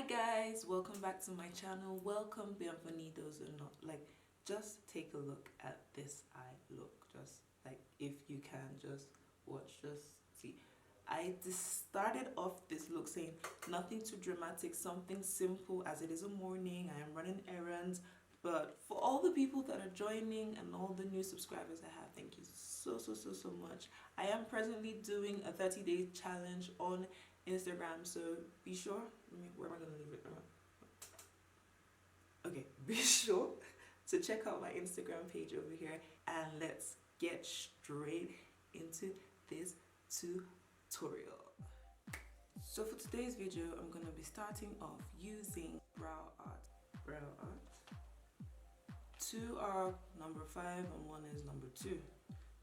guys, welcome back to my channel. Welcome, bienvenidos or not. Like, just take a look at this eye look. Just like, if you can, just watch, just see. I just started off this look saying nothing too dramatic, something simple, as it is a morning. I am running errands. But for all the people that are joining and all the new subscribers I have, thank you so much. I am presently doing a 30-day challenge on Instagram, so be sure. Where am I gonna leave it? Okay, be sure to check out my Instagram page over here, and let's get straight into this tutorial. So for today's video, I'm gonna be starting off using brow art. Two are number 5 and one is number 2.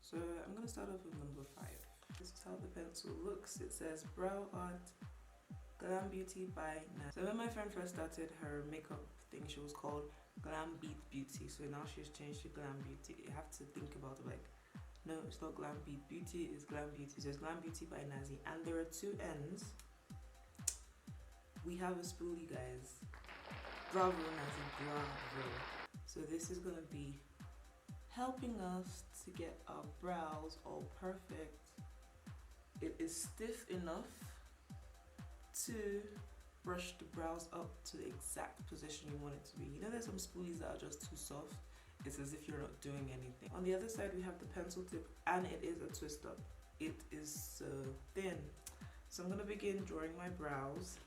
So I'm gonna start off with number 5. This is how the pencil looks. It says brow art, Glambeauty by Naz. So when my friend first started her makeup thing, she was called Glambeauty. So now she's changed to Glambeauty. You have to think about it like, no, it's not Glambeauty, it's Glambeauty. So it's Glambeauty by Nazi. And there are 2 ends. We have a spoolie, guys. Bravo, Nazi, bravo. So this is gonna be helping us to get our brows all perfect. It is stiff enough to brush the brows up to the exact position you want it to be. You know, there's some spoolies that are just too soft. It's as if you're not doing anything. On the other side, we have the pencil tip, and it is a twist up. It is so thin. So I'm gonna begin drawing my brows.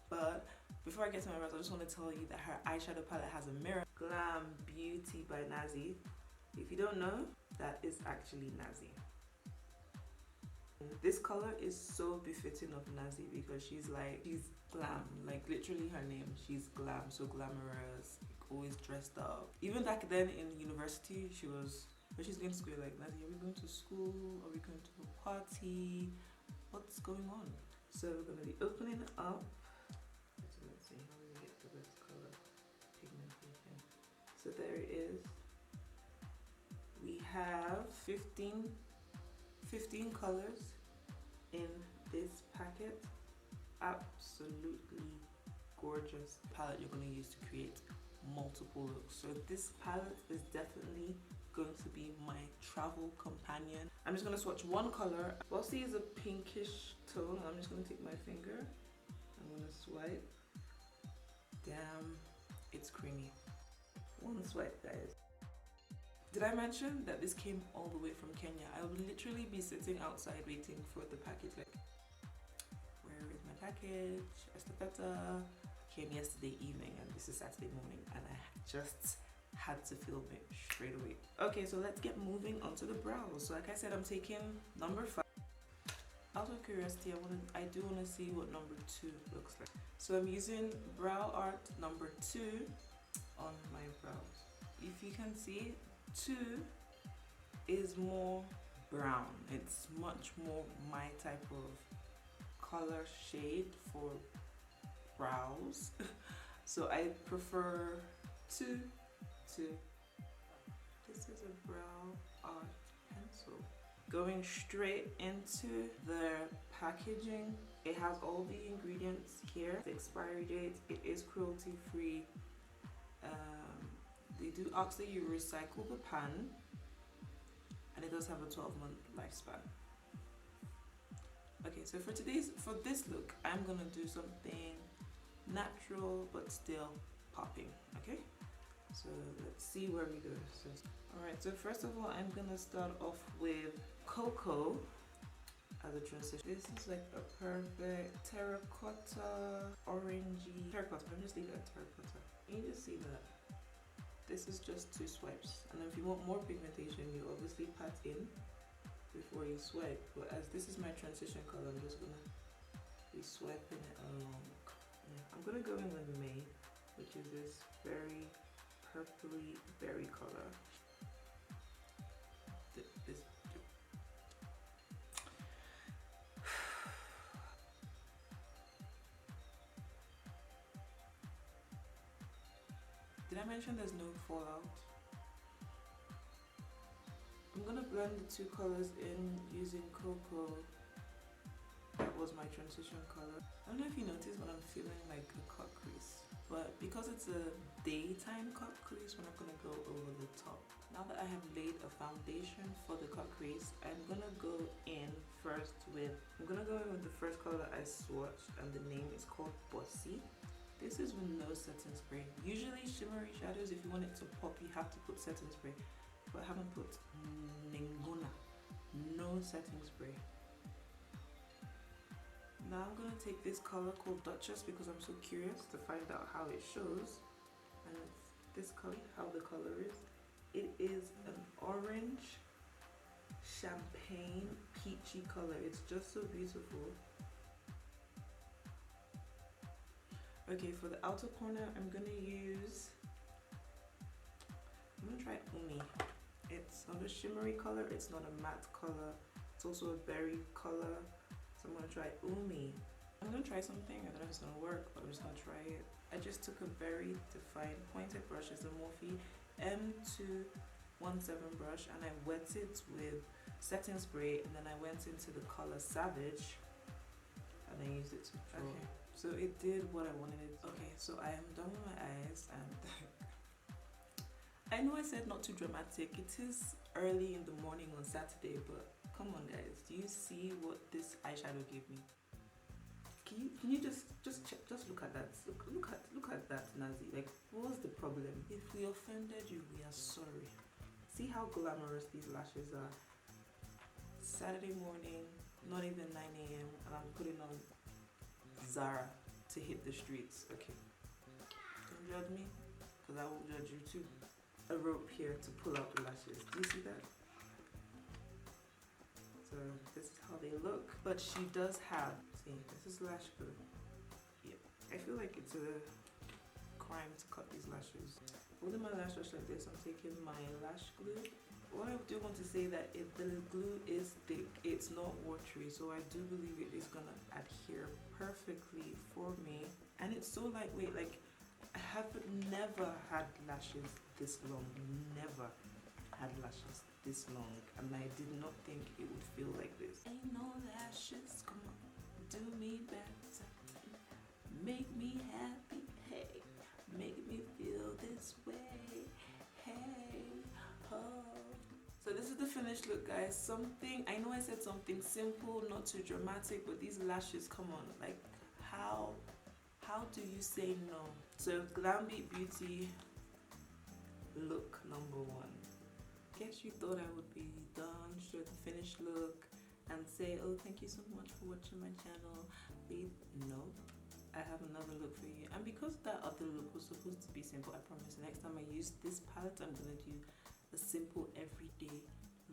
But before I get to my brows, I just want to tell you that her eyeshadow palette has a mirror. Glambeauty by Nazi. If you don't know, that is actually Nazi. This color is so befitting of Nazi because she's glam, like literally her name, she's glam, so glamorous, like always dressed up. Even back then in university, she was, when she's going to school, like, Nazi, are we going to school? Are we going to a party? What's going on? So we're going to be opening it up. So let's see how we get to this color pigmentation. So there it is. We have 15 colors in this packet. Absolutely gorgeous palette you're going to use to create multiple looks. So this palette is definitely going to be my travel companion. I'm just going to swatch one color. Bossy is a pinkish tone. I'm just going to take my finger. I'm going to swipe. Damn, it's creamy. One swipe, guys. Did I mention that this came all the way from Kenya? I would literally be sitting outside waiting for the package, like, where is my package? Estafeta came yesterday evening and this is Saturday morning, and I just had to film it straight away. Okay, so let's get moving on to the brows. So like I said, I'm taking number 5. Out of curiosity, I do want to see what number 2 looks like. So I'm using brow art number 2 on my brows. If you can see, 2 is more brown. It's much more my type of color shade for brows. So I prefer 2 to. This is a brow art pencil. Going straight into the packaging, it has all the ingredients here. The expiry date, it is cruelty free. They do ask that you recycle the pan, and it does have a 12-month lifespan. Okay, so for this look, I'm gonna do something natural but still popping. Okay, so let's see where we go. So, all right, so first of all, I'm gonna start off with cocoa as a transition. This is like a perfect terracotta, orangey terracotta. I'm just leaving it at terracotta. You just see that this is just 2 swipes, and if you want more pigmentation, you obviously pat in before you swipe. But as this is my transition color, I'm just gonna be swiping it along. I'm gonna go in with May, which is this very purpley berry color. Did I mention there's no fallout? I'm gonna blend the 2 colors in using cocoa. That was my transition color. I don't know if you noticed, but I'm feeling like a cockroach. but because it's a daytime cut crease, we're not going to go over the top. Now that I have laid a foundation for the cut crease, I'm going to go in first with, the first color that I swatched, and the name is called Bossy. This is with no setting spray. Usually shimmery shadows, if you want it to pop, you have to put setting spray, but I haven't put Ninguna, no setting spray. Now I'm going to take this color called Duchess because I'm so curious to find out how it shows. And it's this color, how the color is. It is an orange, champagne, peachy color. It's just so beautiful. Okay, for the outer corner, I'm going to try Umi. It's not a shimmery color, it's not a matte color. It's also a berry color. So I'm going to try Umi. I'm going to try something, I don't know if it's going to work, but I'm just going to try it. I just took a very defined pointed brush, it's a Morphe M217 brush, and I wet it with setting spray, and then I went into the color Savage, and I used it to draw. Okay, so it did what I wanted it to. Okay, so I am done with my eyes, and I know I said not too dramatic. It is early in the morning on Saturday, but come on guys, do you see what this eyeshadow gave me? Can you just look at that? Look at that, Nazi. Like, what was the problem? If we offended you, we are sorry. See how glamorous these lashes are. Saturday morning, not even 9 AM, and I'm putting on Zara to hit the streets. Okay, don't judge me, because I won't judge you too. A rope here to pull out the lashes. Do you see that? So this is how they look. But she does have, see, this is lash glue. Yep. I feel like it's a crime to cut these lashes. Holding my lash brush like this, I'm taking my lash glue. What I do want to say that if the glue is thick, it's not watery, so I do believe it is gonna adhere perfectly for me. And it's so lightweight, like I have never had lashes this long, never had lashes this long, and I did not think it would feel like this. Ain't no lashes, come on, do me better, make me happy, hey, make me feel this way, hey, oh. So this is the finished look, guys. I know I said something simple, not too dramatic, but these lashes, come on, like how do you say no? So Glambeauty look number 1. Guess you thought I would be done, show the finished look, and say, oh, thank you so much for watching my channel. No, I have another look for you. And because that other look was supposed to be simple, I promise next time I use this palette, I'm gonna do a simple everyday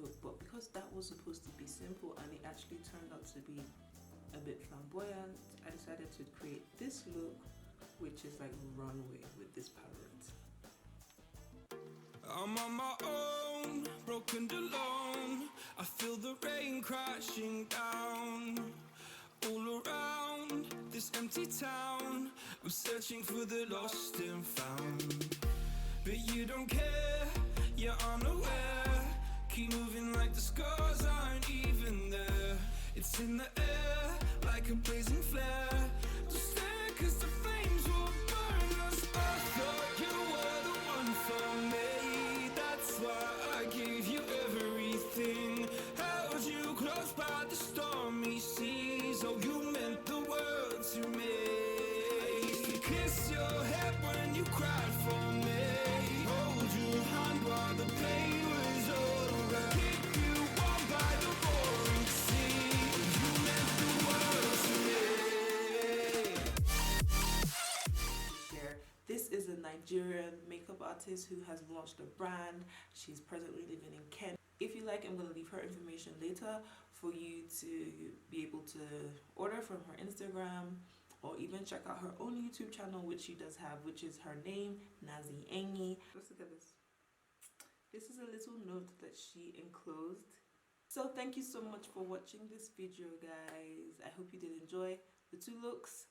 look. But because that was supposed to be simple and it actually turned out to be a bit flamboyant, I decided to create this look, which is like runway with this palette. I'm on my own, broken and alone. I feel the rain crashing down all around this empty town. I'm searching for the lost and found, but you don't care, you're unaware. Keep moving like the scars aren't even there. It's in the air like a blazing flare. Just stare, 'cause the flames will burn us. I thought you were the one for me, that's why I gave you everything. Held you close by the stormy seas. Oh, you meant the world to me. I used to kiss your head when you cried for me. Hold your hand while the pain was over. Keep you warm by the roaring sea. You meant the world to me. This is a Nigerian makeup artist who has launched a brand. She's presently living in Kent. If you like, I'm going to leave her information later for you to be able to order from her Instagram, or even check out her own YouTube channel, which she does have, which is her name, Nazi Enyi. Let's look at this. This is a little note that she enclosed. So thank you so much for watching this video, guys. I hope you did enjoy the 2 looks.